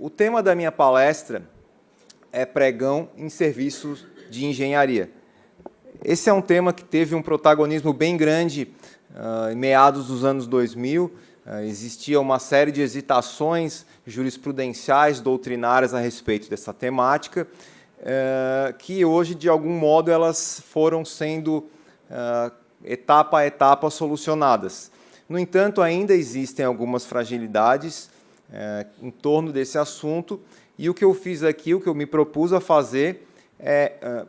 O tema da minha palestra é pregão em serviços de engenharia. Esse é um tema que teve um protagonismo bem grande em meados dos anos 2000. Existia uma série de hesitações jurisprudenciais, doutrinárias a respeito dessa temática, que hoje, de algum modo, elas foram sendo, etapa a etapa, solucionadas. No entanto, ainda existem algumas fragilidades em torno desse assunto, e o que eu fiz aqui, o que eu me propus a fazer, é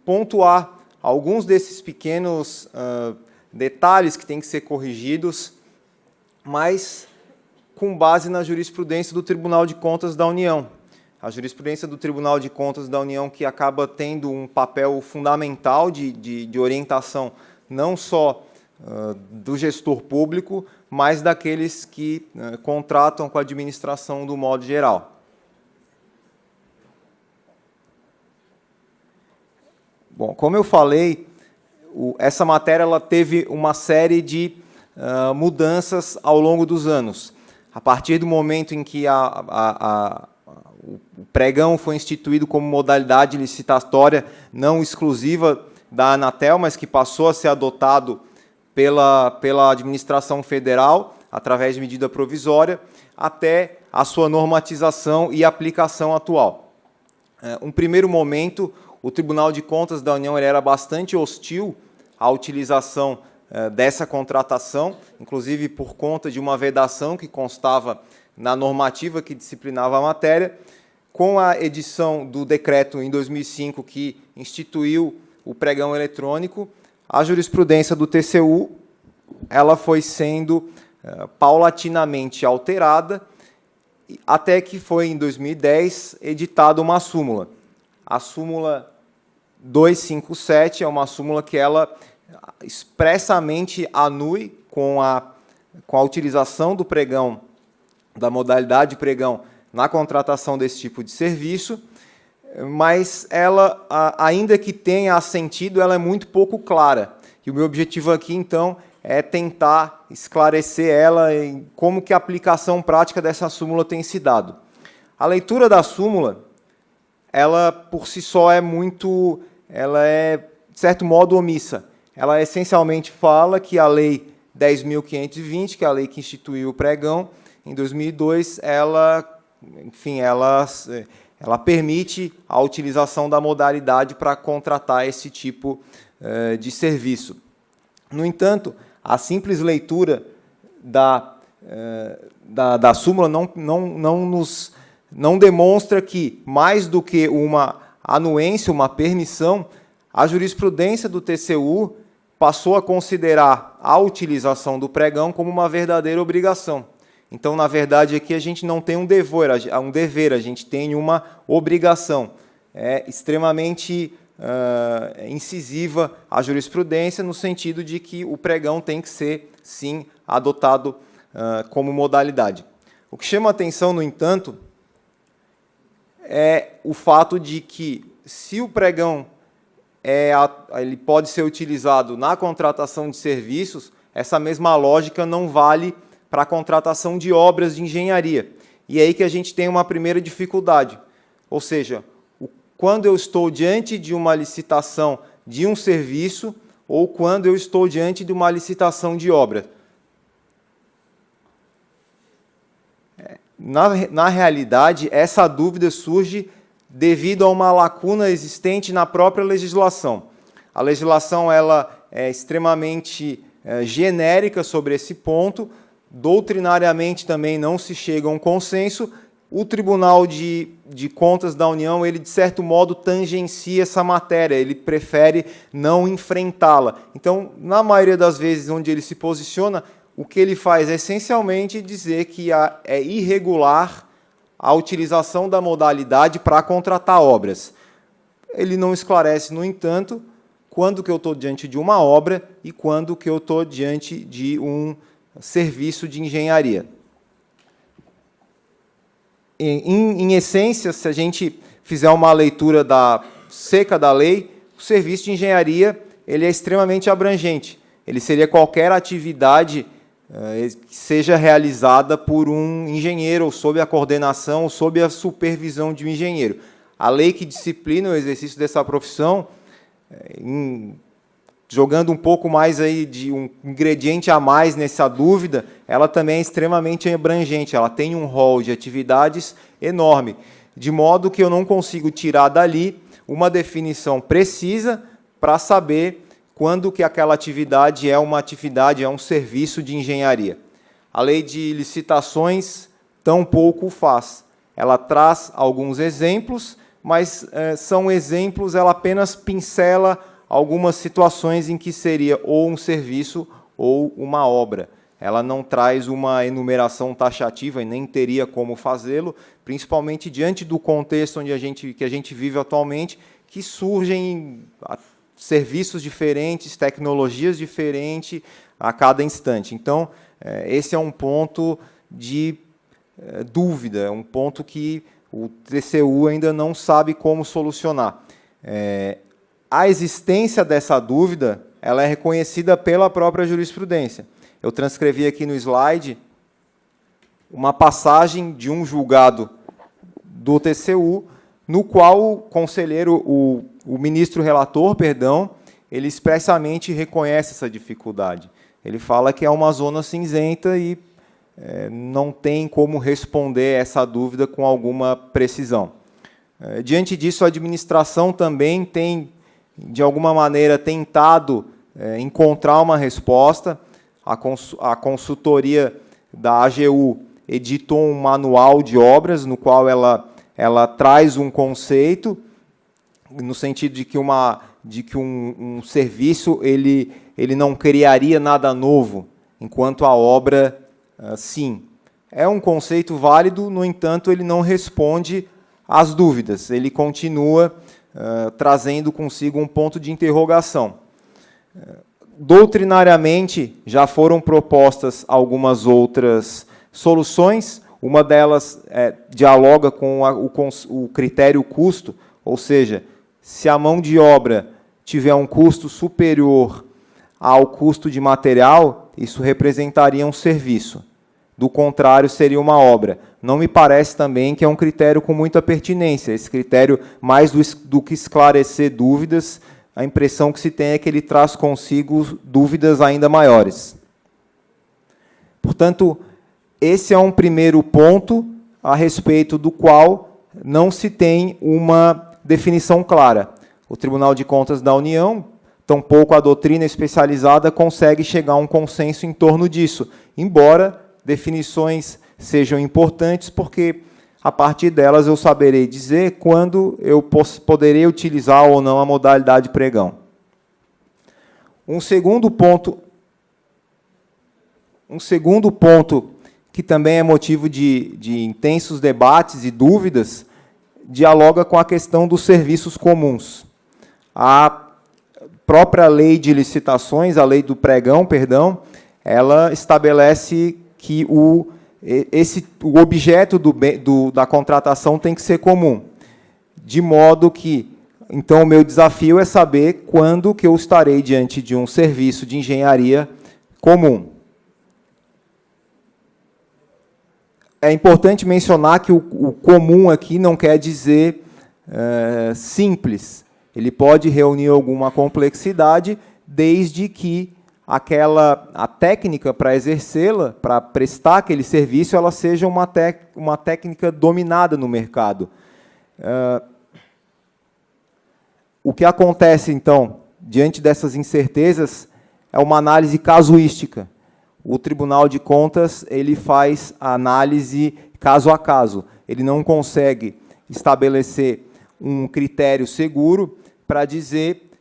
pontuar alguns desses pequenos detalhes que têm que ser corrigidos, mas com base na jurisprudência do Tribunal de Contas da União. A jurisprudência do Tribunal de Contas da União, que acaba tendo um papel fundamental de orientação não só do gestor público, mas daqueles que contratam com a administração do modo geral. Bom, como eu falei, essa matéria ela teve uma série de mudanças ao longo dos anos. A partir do momento em que o pregão foi instituído como modalidade licitatória não exclusiva da Anatel, mas que passou a ser adotado pela administração federal, através de medida provisória, até a sua normatização e aplicação atual. Um primeiro momento, o Tribunal de Contas da União era bastante hostil à utilização dessa contratação, inclusive por conta de uma vedação que constava na normativa que disciplinava a matéria. Com a edição do decreto em 2005 que instituiu o pregão eletrônico, a jurisprudência do TCU ela foi sendo paulatinamente alterada, até que foi, em 2010, editada uma súmula. A súmula 257 é uma súmula que ela expressamente anui com a utilização do pregão, da modalidade de pregão, na contratação desse tipo de serviço, mas ela, ainda que tenha sentido, ela é muito pouco clara. E o meu objetivo aqui, então, é tentar esclarecer ela em como que a aplicação prática dessa súmula tem se dado. A leitura da súmula, ela por si só ela é, de certo modo, omissa. Ela essencialmente fala que a Lei 10.520, que é a lei que instituiu o pregão, em 2002, ela permite a utilização da modalidade para contratar esse tipo de serviço. No entanto, a simples leitura da súmula não demonstra que, mais do que uma anuência, uma permissão, a jurisprudência do TCU passou a considerar a utilização do pregão como uma verdadeira obrigação. Então, na verdade, aqui a gente não tem um dever, a gente tem uma obrigação. É extremamente incisiva a jurisprudência, no sentido de que o pregão tem que ser, sim, adotado como modalidade. O que chama a atenção, no entanto, é o fato de que, se o pregão ele pode ser utilizado na contratação de serviços, essa mesma lógica não vale para a contratação de obras de engenharia. E é aí que a gente tem uma primeira dificuldade. Ou seja, quando eu estou diante de uma licitação de um serviço ou quando eu estou diante de uma licitação de obra. Na realidade, essa dúvida surge devido a uma lacuna existente na própria legislação. A legislação ela é extremamente genérica sobre esse ponto, doutrinariamente também não se chega a um consenso. O Tribunal de Contas da União, ele, de certo modo, tangencia essa matéria, ele prefere não enfrentá-la. Então, na maioria das vezes onde ele se posiciona, o que ele faz é essencialmente dizer que é irregular a utilização da modalidade para contratar obras. Ele não esclarece, no entanto, quando que eu estou diante de uma obra e quando que eu estou diante de um serviço de engenharia. Em essência, se a gente fizer uma leitura seca da lei, o serviço de engenharia ele é extremamente abrangente. Ele seria qualquer atividade seja realizada por um engenheiro, ou sob a coordenação, ou sob a supervisão de um engenheiro. A lei que disciplina o exercício dessa profissão, jogando um pouco mais aí de um ingrediente a mais nessa dúvida, ela também é extremamente abrangente, ela tem um rol de atividades enorme, de modo que eu não consigo tirar dali uma definição precisa para saber quando que aquela atividade é uma atividade, é um serviço de engenharia. A lei de licitações tampouco faz. Ela traz alguns exemplos, mas são exemplos, ela apenas pincela algumas situações em que seria ou um serviço ou uma obra. Ela não traz uma enumeração taxativa e nem teria como fazê-lo, principalmente diante do contexto que a gente vive atualmente, que surgem serviços diferentes, tecnologias diferentes a cada instante. Então, esse é um ponto de dúvida, é um ponto que o TCU ainda não sabe como solucionar. A existência dessa dúvida, ela é reconhecida pela própria jurisprudência. Eu transcrevi aqui no slide uma passagem de um julgado do TCU, no qual o conselheiro, o ministro relator, perdão, ele expressamente reconhece essa dificuldade. Ele fala que é uma zona cinzenta e não tem como responder essa dúvida com alguma precisão. Diante disso, a administração também tem, de alguma maneira, tentado encontrar uma resposta. A consultoria da AGU editou um manual de obras, no qual ela traz um conceito, no sentido de que um serviço ele não criaria nada novo, enquanto a obra, sim. É um conceito válido, no entanto, ele não responde às dúvidas, ele continua trazendo consigo um ponto de interrogação. Doutrinariamente, já foram propostas algumas outras soluções. Uma delas dialoga com o critério custo, ou seja, se a mão de obra tiver um custo superior ao custo de material, isso representaria um serviço. Do contrário, seria uma obra. Não me parece também que é um critério com muita pertinência. Esse critério, mais do que esclarecer dúvidas, a impressão que se tem é que ele traz consigo dúvidas ainda maiores. Portanto, esse é um primeiro ponto a respeito do qual não se tem uma definição clara. O Tribunal de Contas da União, tampouco a doutrina especializada, consegue chegar a um consenso em torno disso, embora definições sejam importantes, porque a partir delas eu saberei dizer quando eu poderei utilizar ou não a modalidade pregão. Um segundo ponto que também é motivo de intensos debates e dúvidas, dialoga com a questão dos serviços comuns. A própria lei de licitações, a lei do pregão, perdão, ela estabelece que o objeto da contratação tem que ser comum, de modo que, então, o meu desafio é saber quando que eu estarei diante de um serviço de engenharia comum. É importante mencionar que o comum aqui não quer dizer simples. Ele pode reunir alguma complexidade, desde que a técnica para exercê-la, para prestar aquele serviço, ela seja uma técnica dominada no mercado. O que acontece, então, diante dessas incertezas, é uma análise casuística. O Tribunal de Contas ele faz a análise caso a caso. Ele não consegue estabelecer um critério seguro para dizer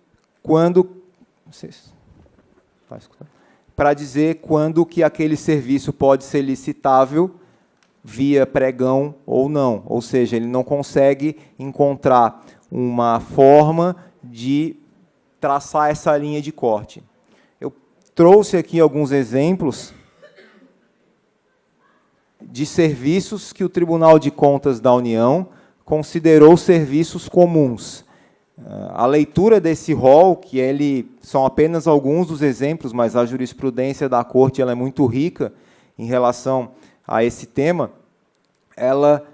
quando... para dizer quando que aquele serviço pode ser licitável via pregão ou não. Ou seja, ele não consegue encontrar uma forma de traçar essa linha de corte. Eu trouxe aqui alguns exemplos de serviços que o Tribunal de Contas da União considerou serviços comuns. A leitura desse rol, que são apenas alguns dos exemplos, mas a jurisprudência da Corte ela é muito rica em relação a esse tema, ela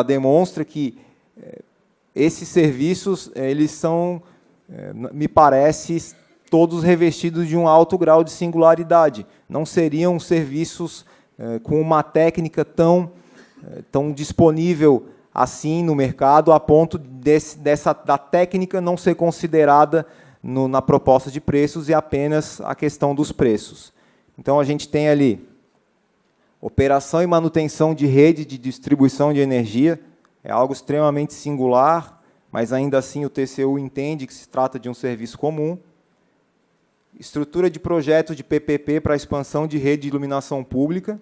demonstra que esses serviços, eles são, me parece, todos revestidos de um alto grau de singularidade. Não seriam serviços com uma técnica tão disponível assim no mercado, a ponto da técnica não ser considerada na proposta de preços e apenas a questão dos preços. Então, a gente tem ali operação e manutenção de rede de distribuição de energia, é algo extremamente singular, mas ainda assim o TCU entende que se trata de um serviço comum. Estrutura de projeto de PPP para expansão de rede de iluminação pública,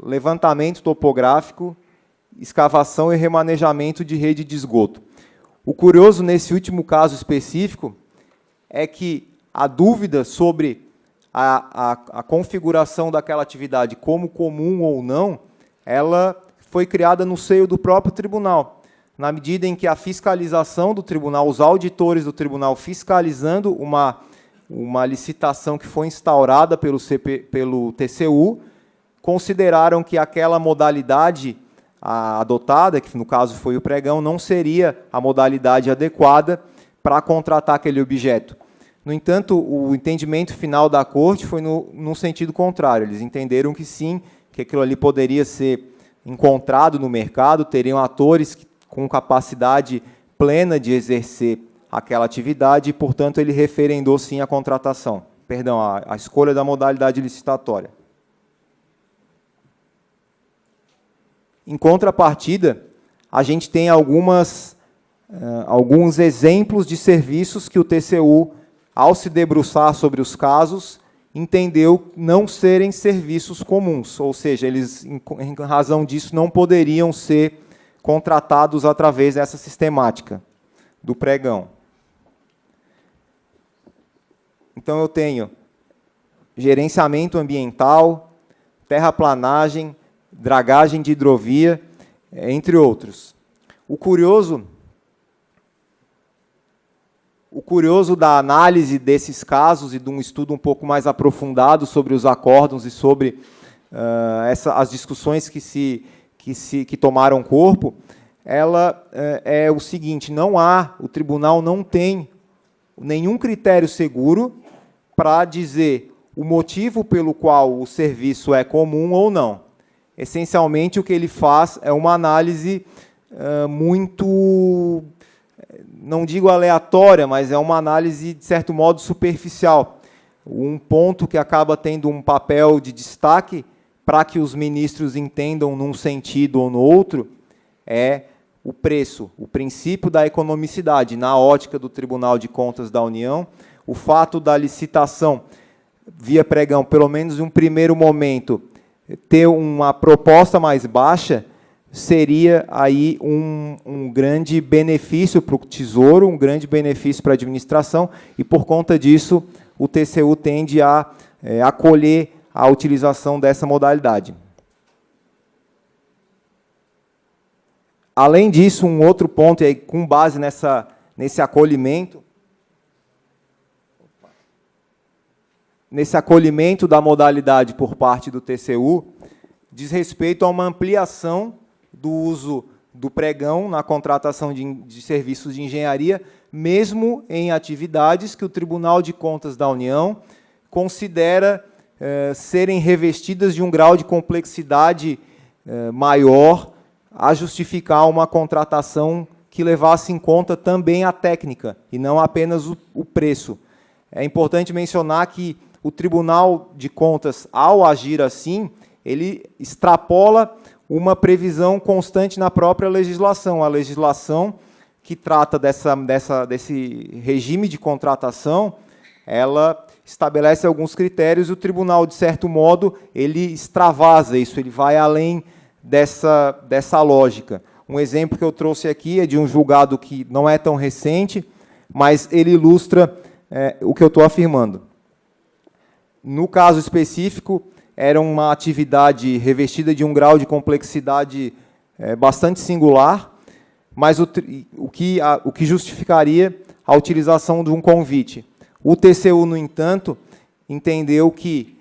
levantamento topográfico, escavação e remanejamento de rede de esgoto. O curioso nesse último caso específico é que a dúvida sobre a configuração daquela atividade como comum ou não, ela foi criada no seio do próprio tribunal, na medida em que a fiscalização do tribunal, os auditores do tribunal fiscalizando uma licitação que foi instaurada pelo TCU, consideraram que aquela modalidade adotada, que no caso foi o pregão, não seria a modalidade adequada para contratar aquele objeto. No entanto, o entendimento final da Corte foi no sentido contrário. Eles entenderam que sim, que aquilo ali poderia ser encontrado no mercado, teriam atores com capacidade plena de exercer aquela atividade e, portanto, ele referendou sim a contratação, perdão, a escolha da modalidade licitatória. Em contrapartida, a gente tem alguns exemplos de serviços que o TCU, ao se debruçar sobre os casos, entendeu não serem serviços comuns, ou seja, eles, em razão disso, não poderiam ser contratados através dessa sistemática do pregão. Então, eu tenho gerenciamento ambiental, terraplanagem, dragagem de hidrovia, entre outros. O curioso da análise desses casos e de um estudo um pouco mais aprofundado sobre os acórdãos e sobre as discussões que tomaram corpo, ela é o seguinte: o tribunal não tem nenhum critério seguro para dizer o motivo pelo qual o serviço é comum ou não. Essencialmente, o que ele faz é uma análise muito, não digo aleatória, mas é uma análise, de certo modo, superficial. Um ponto que acaba tendo um papel de destaque para que os ministros entendam num sentido ou no outro é o preço, o princípio da economicidade, na ótica do Tribunal de Contas da União, o fato da licitação via pregão, pelo menos em um primeiro momento, ter uma proposta mais baixa, seria aí um grande benefício para o Tesouro, um grande benefício para a administração, e, por conta disso, o TCU tende a acolher a utilização dessa modalidade. Além disso, um outro ponto, e aí, com base nesse acolhimento da modalidade por parte do TCU, diz respeito a uma ampliação do uso do pregão na contratação de serviços de engenharia, mesmo em atividades que o Tribunal de Contas da União considera serem revestidas de um grau de complexidade maior a justificar uma contratação que levasse em conta também a técnica, e não apenas o preço. É importante mencionar que o Tribunal de Contas, ao agir assim, ele extrapola uma previsão constante na própria legislação. A legislação que trata desse regime de contratação, ela estabelece alguns critérios e o tribunal, de certo modo, ele extravasa isso, ele vai além dessa lógica. Um exemplo que eu trouxe aqui é de um julgado que não é tão recente, mas ele ilustra o que eu estou afirmando. No caso específico, era uma atividade revestida de um grau de complexidade bastante singular, mas o que justificaria a utilização de um convite. O TCU, no entanto, entendeu que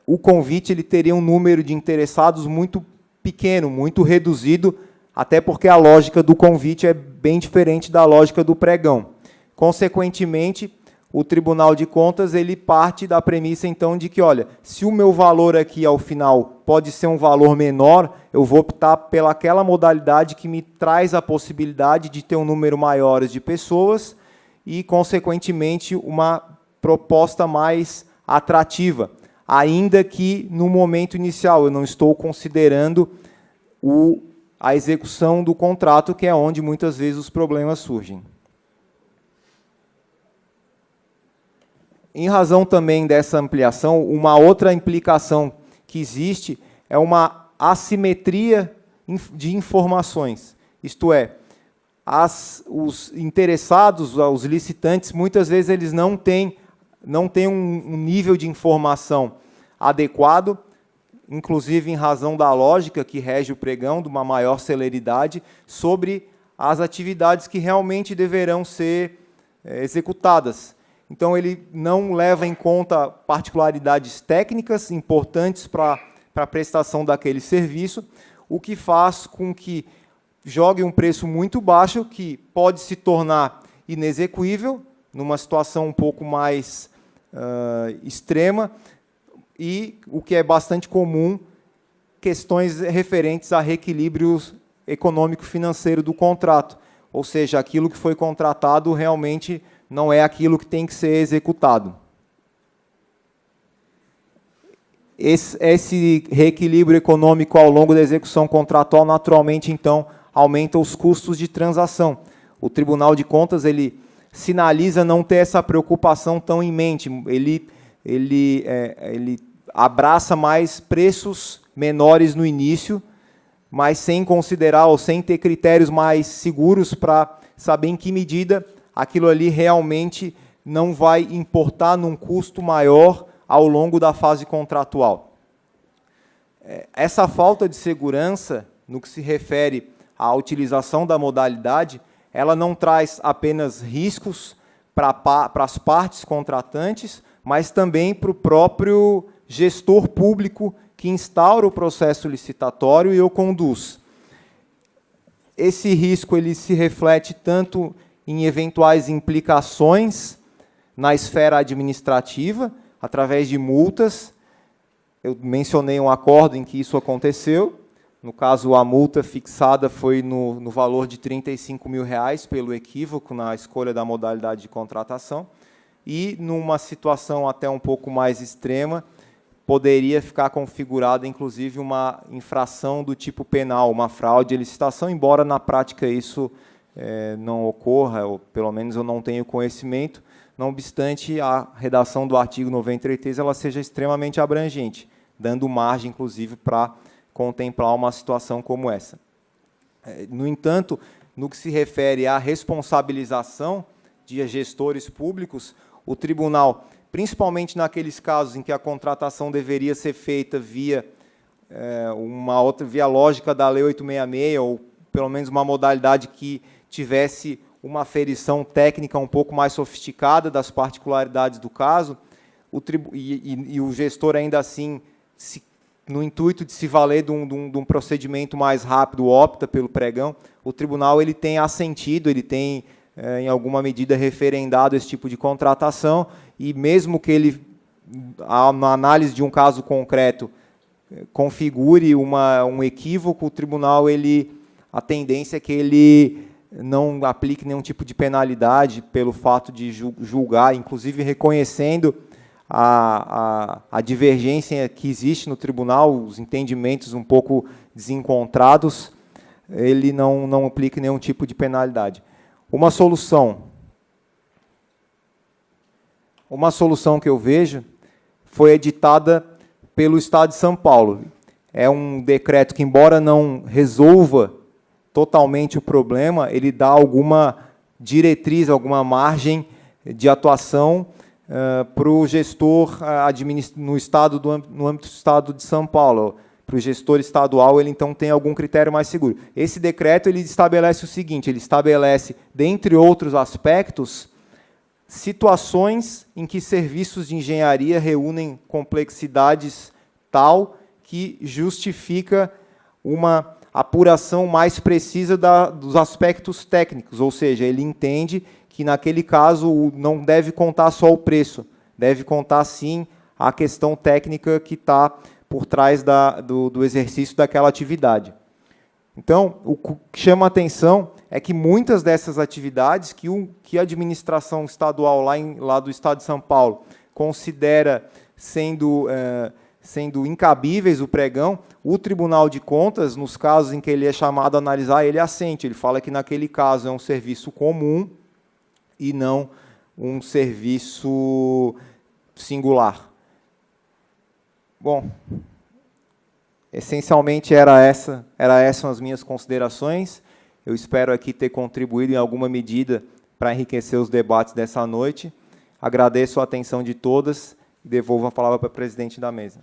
o convite ele teria um número de interessados muito pequeno, muito reduzido, até porque a lógica do convite é bem diferente da lógica do pregão. Consequentemente, o Tribunal de Contas ele parte da premissa, então, de que, olha, se o meu valor aqui, ao final, pode ser um valor menor, eu vou optar pelaquela modalidade que me traz a possibilidade de ter um número maior de pessoas e, consequentemente, uma proposta mais atrativa, ainda que, no momento inicial, eu não estou considerando a execução do contrato, que é onde, muitas vezes, os problemas surgem. Em razão também dessa ampliação, uma outra implicação que existe é uma assimetria de informações. Isto é, os interessados, os licitantes, muitas vezes eles não têm um nível de informação adequado, inclusive em razão da lógica que rege o pregão, de uma maior celeridade, sobre as atividades que realmente deverão ser executadas. Então, ele não leva em conta particularidades técnicas importantes para a prestação daquele serviço, o que faz com que jogue um preço muito baixo, que pode se tornar inexequível, numa situação um pouco mais extrema, e, o que é bastante comum, questões referentes a reequilíbrio econômico-financeiro do contrato, ou seja, aquilo que foi contratado realmente não é aquilo que tem que ser executado. Esse reequilíbrio econômico ao longo da execução contratual, naturalmente, então, aumenta os custos de transação. O Tribunal de Contas ele sinaliza não ter essa preocupação tão em mente. Ele abraça mais preços menores no início, mas sem considerar ou sem ter critérios mais seguros para saber em que medida aquilo ali realmente não vai importar num custo maior ao longo da fase contratual. Essa falta de segurança, no que se refere à utilização da modalidade, ela não traz apenas riscos para as partes contratantes, mas também para o próprio gestor público que instaura o processo licitatório e o conduz. Esse risco ele se reflete tanto em eventuais implicações na esfera administrativa, através de multas. Eu mencionei um acordo em que isso aconteceu. No caso, a multa fixada foi no valor de R$35 mil pelo equívoco na escolha da modalidade de contratação. E, numa situação até um pouco mais extrema, poderia ficar configurada, inclusive, uma infração do tipo penal, uma fraude de licitação, embora, na prática, isso não ocorra, ou pelo menos eu não tenho conhecimento, não obstante a redação do artigo 93 ela seja extremamente abrangente, dando margem, inclusive, para contemplar uma situação como essa. No entanto, no que se refere à responsabilização de gestores públicos, o tribunal, principalmente naqueles casos em que a contratação deveria ser feita via via lógica da Lei 866, ou pelo menos uma modalidade que tivesse uma aferição técnica um pouco mais sofisticada das particularidades do caso, e o gestor, ainda assim, no intuito de se valer de um procedimento mais rápido, opta pelo pregão, o tribunal ele tem assentido, ele tem, em alguma medida, referendado esse tipo de contratação, e mesmo que ele, na análise de um caso concreto, configure um equívoco, o tribunal, a tendência é que ele não aplique nenhum tipo de penalidade pelo fato de julgar, inclusive reconhecendo a divergência que existe no tribunal, os entendimentos um pouco desencontrados, ele não aplica nenhum tipo de penalidade. Uma solução que eu vejo foi editada pelo Estado de São Paulo. É um decreto que, embora não resolva totalmente o problema, ele dá alguma diretriz, alguma margem de atuação para o gestor no âmbito do Estado de São Paulo. para o gestor estadual, ele então tem algum critério mais seguro. Esse decreto ele estabelece o seguinte, ele estabelece, dentre outros aspectos, situações em que serviços de engenharia reúnem complexidades tal que justifica uma apuração mais precisa dos aspectos técnicos, ou seja, ele entende que, naquele caso, não deve contar só o preço, deve contar, sim, a questão técnica que está por trás do exercício daquela atividade. Então, o que chama a atenção é que muitas dessas atividades que a administração estadual lá do Estado de São Paulo considera sendo incabíveis o pregão, o Tribunal de Contas, nos casos em que ele é chamado a analisar, ele assente. Ele fala que, naquele caso, é um serviço comum e não um serviço singular. Bom, essencialmente essas as minhas considerações. Eu espero aqui ter contribuído em alguma medida para enriquecer os debates dessa noite. Agradeço a atenção de todas e devolvo a palavra para o presidente da mesa.